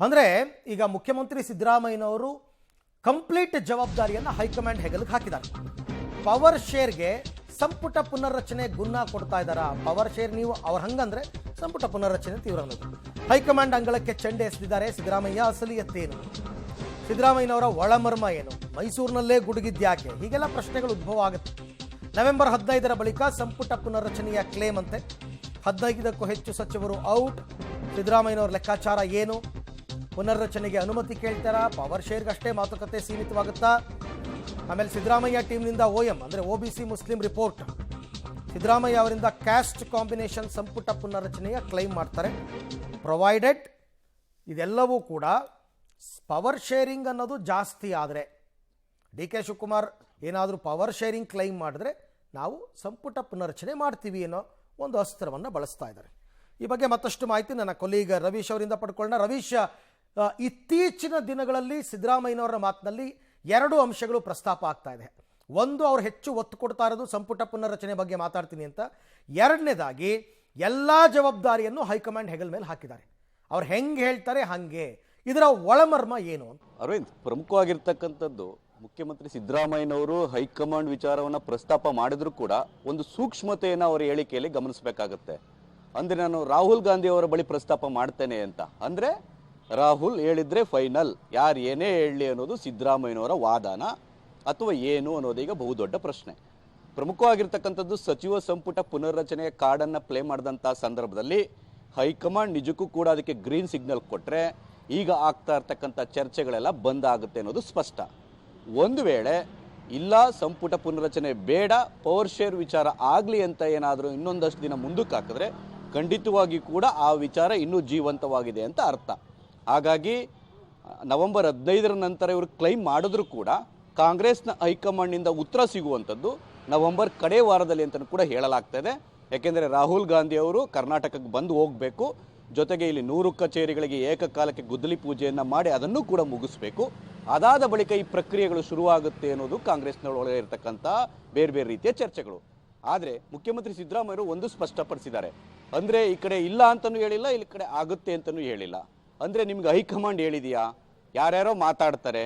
ಅಂದರೆ ಈಗ ಮುಖ್ಯಮಂತ್ರಿ ಸಿದ್ದರಾಮಯ್ಯನವರು ಕಂಪ್ಲೀಟ್ ಜವಾಬ್ದಾರಿಯನ್ನು ಹೈಕಮಾಂಡ್ ಹೆಗಲಿಗೆ ಹಾಕಿದ್ದಾರೆ. ಪವರ್ ಶೇರ್ಗೆ ಸಂಪುಟ ಪುನರ್ರಚನೆ ಗುನ್ನ ಕೊಡ್ತಾ ಇದ್ದಾರಾ? ಪವರ್ ಶೇರ್ ನೀವು ಅವ್ರ ಹಂಗಂದ್ರೆ ಸಂಪುಟ ಪುನರ್ರಚನೆ ತೀವ್ರ ಅನ್ನೋದು. ಹೈಕಮಾಂಡ್ ಅಂಗಳಕ್ಕೆ ಚೆಂಡೆ ಎಸೆದಿದ್ದಾರೆ ಸಿದ್ದರಾಮಯ್ಯ. ಅಸಲಿಯತ್ತೇನು? ಸಿದ್ದರಾಮಯ್ಯನವರ ಒಳಮರ್ಮ ಏನು? ಮೈಸೂರಿನಲ್ಲೇ ಗುಡುಗಿದ್ಯಾಕೆ? ಹೀಗೆಲ್ಲ ಪ್ರಶ್ನೆಗಳು ಉದ್ಭವ ಆಗುತ್ತೆ. ನವೆಂಬರ್ 15ರ ಬಳಿಕ ಸಂಪುಟ ಪುನರ್ರಚನೆಯ ಕ್ಲೇಮ್ ಅಂತೆ. 15ಕ್ಕೂ ಹೆಚ್ಚು ಸಚಿವರು ಔಟ್. ಸಿದ್ದರಾಮಯ್ಯನವರ ಲೆಕ್ಕಾಚಾರ ಏನು? ಪುನರ್ರಚನೆಗೆ ಅನುಮತಿ ಕೇಳ್ತಾರಾ? ಪವರ್ ಶೇರ್ಗಷ್ಟೇ ಮಾತುಕತೆ ಸೀಮಿತವಾಗುತ್ತಾ? ಆಮೇಲೆ ಸಿದ್ದರಾಮಯ್ಯ ಟೀಮ್ನಿಂದ OM ಅಂದರೆ OBC ಮುಸ್ಲಿಂ ರಿಪೋರ್ಟ್. ಸಿದ್ದರಾಮಯ್ಯ ಅವರಿಂದ ಕ್ಯಾಸ್ಟ್ ಕಾಂಬಿನೇಷನ್ ಸಂಪುಟ ಪುನರ್ರಚನೆಯ ಕ್ಲೈಮ್ ಮಾಡ್ತಾರೆ. ಪ್ರೊವೈಡೆಡ್ ಇದೆಲ್ಲವೂ ಕೂಡ ಪವರ್ ಶೇರಿಂಗ್ ಅನ್ನೋದು ಜಾಸ್ತಿ ಆದರೆ, DK ಶಿವಕುಮಾರ್ ಏನಾದರೂ ಪವರ್ ಶೇರಿಂಗ್ ಕ್ಲೈಮ್ ಮಾಡಿದ್ರೆ ನಾವು ಸಂಪುಟ ಪುನರ್ರಚನೆ ಮಾಡ್ತೀವಿ ಅನ್ನೋ ಒಂದು ಅಸ್ತ್ರವನ್ನು ಬಳಸ್ತಾ ಇದ್ದಾರೆ. ಈ ಬಗ್ಗೆ ಮತ್ತಷ್ಟು ಮಾಹಿತಿ ನನ್ನ ಕೊಲೀಗ ರವೀಶ್ ಅವರಿಂದ ಪಡ್ಕೊಳ್ಳೋಣ. ರವೀಶ್, ಇತ್ತೀಚಿನ ದಿನಗಳಲ್ಲಿ ಸಿದ್ದರಾಮಯ್ಯನವರ ಮಾತಿನಲ್ಲಿ ಎರಡು ಅಂಶಗಳು ಪ್ರಸ್ತಾಪ ಆಗ್ತಾ ಇದೆ. ಒಂದು, ಅವ್ರು ಹೆಚ್ಚು ಒತ್ತು ಕೊಡ್ತಾ ಇರೋದು ಸಂಪುಟ ಪುನರ್ರಚನೆ ಬಗ್ಗೆ ಮಾತಾಡ್ತೀನಿ ಅಂತ. ಎರಡನೇದಾಗಿ ಎಲ್ಲ ಜವಾಬ್ದಾರಿಯನ್ನು ಹೈಕಮಾಂಡ್ ಹೆಗಲ ಮೇಲೆ ಹಾಕಿದ್ದಾರೆ. ಅವ್ರು ಹೆಂಗೆ ಹೇಳ್ತಾರೆ ಹಾಗೆ. ಇದರ ಒಳಮರ್ಮ ಏನು? ಅರವಿಂದ್, ಪ್ರಮುಖವಾಗಿರ್ತಕ್ಕಂಥದ್ದು ಮುಖ್ಯಮಂತ್ರಿ ಸಿದ್ದರಾಮಯ್ಯನವರು ಹೈಕಮಾಂಡ್ ವಿಚಾರವನ್ನು ಪ್ರಸ್ತಾಪ ಮಾಡಿದ್ರು ಕೂಡ ಒಂದು ಸೂಕ್ಷ್ಮತೆಯನ್ನು ಅವರ ಹೇಳಿಕೆಯಲ್ಲಿ ಗಮನಿಸಬೇಕಾಗತ್ತೆ. ಅಂದರೆ ನಾನು ರಾಹುಲ್ ಗಾಂಧಿ ಅವರ ಬಳಿ ಪ್ರಸ್ತಾಪ ಮಾಡ್ತೇನೆ ಅಂತ ಅಂದರೆ ರಾಹುಲ್ ಹೇಳಿದ್ರೆ ಫೈನಲ್, ಯಾರು ಏನೇ ಹೇಳಲಿ ಅನ್ನೋದು ಸಿದ್ದರಾಮಯ್ಯನವರ ವಾದನ ಅಥವಾ ಏನು ಅನ್ನೋದೀಗ ಬಹುದೊಡ್ಡ ಪ್ರಶ್ನೆ. ಪ್ರಮುಖವಾಗಿರ್ತಕ್ಕಂಥದ್ದು ಸಚಿವ ಸಂಪುಟ ಪುನರ್ರಚನೆಯ ಕಾರ್ಡನ್ನು ಪ್ಲೇ ಮಾಡಿದಂಥ ಸಂದರ್ಭದಲ್ಲಿ ಹೈಕಮಾಂಡ್ ನಿಜಕ್ಕೂ ಕೂಡ ಅದಕ್ಕೆ ಗ್ರೀನ್ ಸಿಗ್ನಲ್ ಕೊಟ್ಟರೆ ಈಗ ಆಗ್ತಾ ಇರ್ತಕ್ಕಂಥ ಚರ್ಚೆಗಳೆಲ್ಲ ಬಂದ್ ಆಗುತ್ತೆ ಅನ್ನೋದು ಸ್ಪಷ್ಟ. ಒಂದು ವೇಳೆ ಇಲ್ಲ ಸಂಪುಟ ಪುನರ್ರಚನೆ ಬೇಡ, ಪವರ್ ಶೇರ್ ವಿಚಾರ ಆಗಲಿ ಅಂತ ಏನಾದರೂ ಇನ್ನೊಂದಷ್ಟು ದಿನ ಮುಂದಕ್ಕೆ ಹಾಕಿದ್ರೆ ಖಂಡಿತವಾಗಿ ಕೂಡ ಆ ವಿಚಾರ ಇನ್ನೂ ಜೀವಂತವಾಗಿದೆ ಅಂತ ಅರ್ಥ. ಹಾಗಾಗಿ ನವೆಂಬರ್ 15ರ ನಂತರ ಇವರು ಕ್ಲೈಮ್ ಮಾಡಿದ್ರು ಕೂಡ ಕಾಂಗ್ರೆಸ್ನ ಹೈಕಮಾಂಡ್ನಿಂದ ಉತ್ತರ ಸಿಗುವಂಥದ್ದು ನವೆಂಬರ್ ಕಡೆ ವಾರದಲ್ಲಿ ಅಂತಲೂ ಕೂಡ ಹೇಳಲಾಗ್ತದೆ. ಯಾಕೆಂದರೆ ರಾಹುಲ್ ಗಾಂಧಿ ಅವರು ಕರ್ನಾಟಕಕ್ಕೆ ಬಂದು ಹೋಗಬೇಕು, ಜೊತೆಗೆ ಇಲ್ಲಿ 100 ಕಚೇರಿಗಳಿಗೆ ಏಕಕಾಲಕ್ಕೆ ಗುದ್ದಲಿ ಪೂಜೆಯನ್ನು ಮಾಡಿ ಅದನ್ನು ಕೂಡ ಮುಗಿಸ್ಬೇಕು. ಅದಾದ ಬಳಿಕ ಈ ಪ್ರಕ್ರಿಯೆಗಳು ಶುರುವಾಗುತ್ತೆ ಅನ್ನೋದು ಕಾಂಗ್ರೆಸ್ನೊಳಗೆ ಇರತಕ್ಕಂಥ ಬೇರೆ ಬೇರೆ ರೀತಿಯ ಚರ್ಚೆಗಳು. ಆದರೆ ಮುಖ್ಯಮಂತ್ರಿ ಸಿದ್ದರಾಮಯ್ಯರು ಒಂದು ಸ್ಪಷ್ಟಪಡಿಸಿದ್ದಾರೆ. ಅಂದರೆ ಈ ಕಡೆ ಇಲ್ಲ ಅಂತಲೂ ಹೇಳಿಲ್ಲ, ಇಲ್ಲಿ ಕಡೆ ಆಗುತ್ತೆ ಅಂತಲೂ ಹೇಳಿಲ್ಲ. ಅಂದರೆ ನಿಮ್ಗೆ ಹೈಕಮಾಂಡ್ ಹೇಳಿದೆಯಾ, ಯಾರ್ಯಾರೋ ಮಾತಾಡ್ತಾರೆ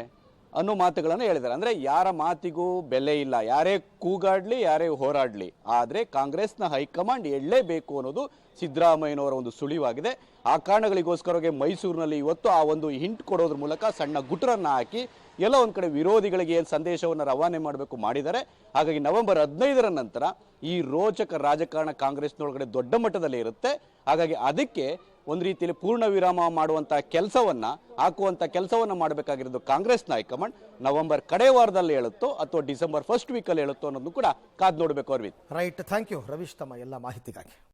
ಅನ್ನೋ ಮಾತುಗಳನ್ನು ಹೇಳಿದ್ದಾರೆ. ಅಂದರೆ ಯಾರ ಮಾತಿಗೂ ಬೆಲೆ ಇಲ್ಲ, ಯಾರೇ ಕೂಗಾಡಲಿ ಯಾರೇ ಹೋರಾಡಲಿ, ಆದರೆ ಕಾಂಗ್ರೆಸ್ನ ಹೈಕಮಾಂಡ್ ಹೇಳಲೇಬೇಕು ಅನ್ನೋದು ಸಿದ್ದರಾಮಯ್ಯನವರ ಒಂದು ಸುಳಿವಾಗಿದೆ. ಆ ಕಾರಣಗಳಿಗೋಸ್ಕರವಾಗಿ ಮೈಸೂರಿನಲ್ಲಿ ಇವತ್ತು ಆ ಒಂದು ಹಿಂಟ್ ಕೊಡೋದ್ರ ಮೂಲಕ ಸಣ್ಣ ಗುಟರನ್ನು ಹಾಕಿ ಎಲ್ಲ ಒಂದು ಕಡೆ ವಿರೋಧಿಗಳಿಗೆ ಏನು ಸಂದೇಶವನ್ನು ರವಾನೆ ಮಾಡಬೇಕು ಮಾಡಿದ್ದಾರೆ. ಹಾಗಾಗಿ ನವೆಂಬರ್ 15ರ ನಂತರ ಈ ರೋಚಕ ರಾಜಕಾರಣ ಕಾಂಗ್ರೆಸ್ನೊಳಗಡೆ ದೊಡ್ಡ ಮಟ್ಟದಲ್ಲಿ ಇರುತ್ತೆ. ಹಾಗಾಗಿ ಅದಕ್ಕೆ ಒಂದು ರೀತಿಯಲ್ಲಿ ಪೂರ್ಣ ವಿರಾಮ ಮಾಡುವಂಥ ಕೆಲಸವನ್ನು ಕೆಲಸವನ್ನು ಮಾಡಬೇಕಾಗಿರೋದು ಕಾಂಗ್ರೆಸ್ನ ಹೈಕಮಾಂಡ್. ನವೆಂಬರ್ ಕಡೆ ವಾರದಲ್ಲಿ ಹೇಳುತ್ತೋ ಅಥವಾ ಡಿಸೆಂಬರ್ ಫಸ್ಟ್ ವೀಕಲ್ಲಿ ಹೇಳುತ್ತೋ ಅನ್ನೋದು ಕೂಡ ಕಾದು ನೋಡಬೇಕು. Arvind, right, thank you Ravish ತಮ್ಮ ಎಲ್ಲ ಮಾಹಿತಿಗಾಗಿ.